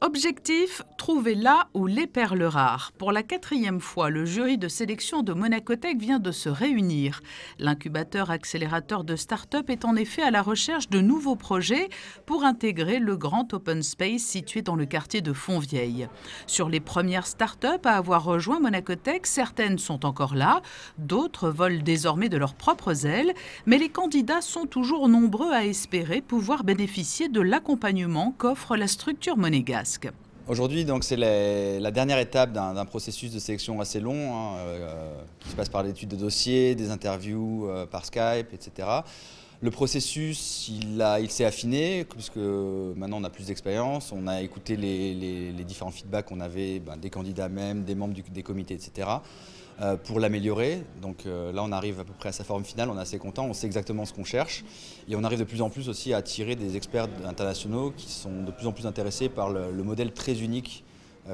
Objectif, trouver là où les perles rares. Pour la 4e fois, le jury de sélection de Monacotech vient de se réunir. L'incubateur accélérateur de start-up est en effet à la recherche de nouveaux projets pour intégrer le grand open space situé dans le quartier de Fontvieille. Sur les premières start-up à avoir rejoint Monacotech, certaines sont encore là, d'autres volent désormais de leurs propres ailes, mais les candidats sont toujours nombreux à espérer pouvoir bénéficier de l'accompagnement qu'offre la structure monégasque. Aujourd'hui, c'est la dernière étape d'un processus de sélection assez long, qui se passe par l'étude de dossiers, des interviews par Skype, etc. Le processus, il s'est affiné, puisque maintenant on a plus d'expérience, on a écouté les différents feedbacks qu'on avait des candidats même, des membres des comités, etc. Pour l'améliorer. Donc là on arrive à peu près à sa forme finale, on est assez content, on sait exactement ce qu'on cherche et on arrive de plus en plus aussi à attirer des experts internationaux qui sont de plus en plus intéressés par le modèle très unique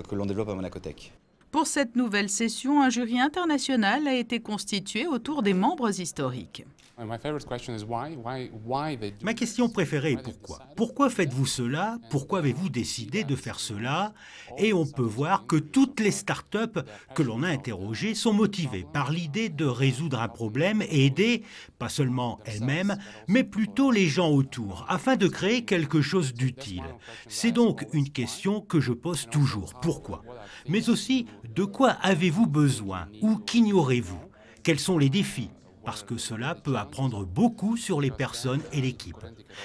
que l'on développe à Monacotech. Pour cette nouvelle session, un jury international a été constitué autour des membres historiques. Ma question préférée est pourquoi ? Pourquoi faites-vous cela ? Pourquoi avez-vous décidé de faire cela ? Et on peut voir que toutes les startups que l'on a interrogées sont motivées par l'idée de résoudre un problème et aider, pas seulement elles-mêmes, mais plutôt les gens autour, afin de créer quelque chose d'utile. C'est donc une question que je pose toujours. Pourquoi ? Mais aussi, de quoi avez-vous besoin ou qu'ignorez-vous ? Quels sont les défis ? Parce que cela peut apprendre beaucoup sur les personnes et l'équipe.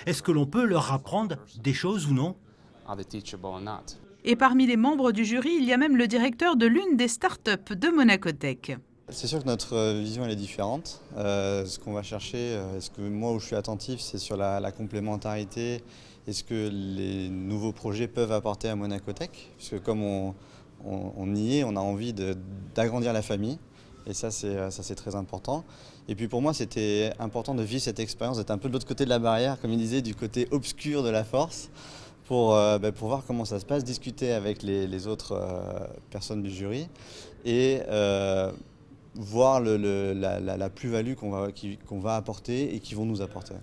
Est-ce que l'on peut leur apprendre des choses ou non ? Et parmi les membres du jury, il y a même le directeur de l'une des startups de Monacotech. C'est sûr que notre vision elle est différente. Ce qu'on va chercher, moi où je suis attentif, c'est sur la complémentarité et ce que les nouveaux projets peuvent apporter à Monacotech. Puisque comme on y est, on a envie d'agrandir la famille. Et ça c'est très important. Et puis pour moi, c'était important de vivre cette expérience, d'être un peu de l'autre côté de la barrière, comme il disait, du côté obscur de la force, pour voir comment ça se passe, discuter avec les autres personnes du jury et voir la plus-value qu'on va apporter et qu'ils vont nous apporter.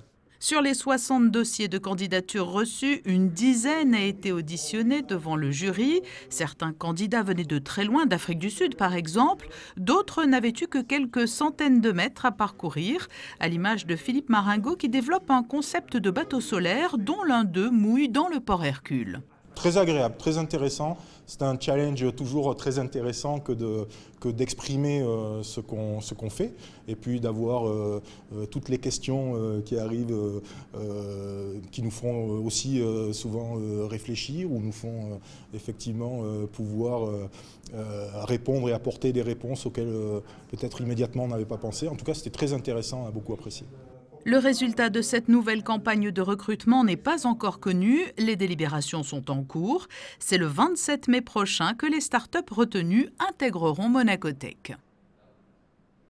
Sur les 60 dossiers de candidature reçus, une dizaine a été auditionnée devant le jury. Certains candidats venaient de très loin, d'Afrique du Sud par exemple. D'autres n'avaient eu que quelques centaines de mètres à parcourir, à l'image de Philippe Maringot qui développe un concept de bateau solaire dont l'un d'eux mouille dans le port Hercule. Très agréable, très intéressant. C'est un challenge toujours très intéressant que d'exprimer ce qu'on fait et puis d'avoir toutes les questions qui arrivent, qui nous font aussi souvent réfléchir ou nous font effectivement pouvoir répondre et apporter des réponses auxquelles peut-être immédiatement on n'avait pas pensé. En tout cas, c'était très intéressant, on a beaucoup apprécié. Le résultat de cette nouvelle campagne de recrutement n'est pas encore connu. Les délibérations sont en cours. C'est le 27 mai prochain que les startups retenues intégreront Monacotech.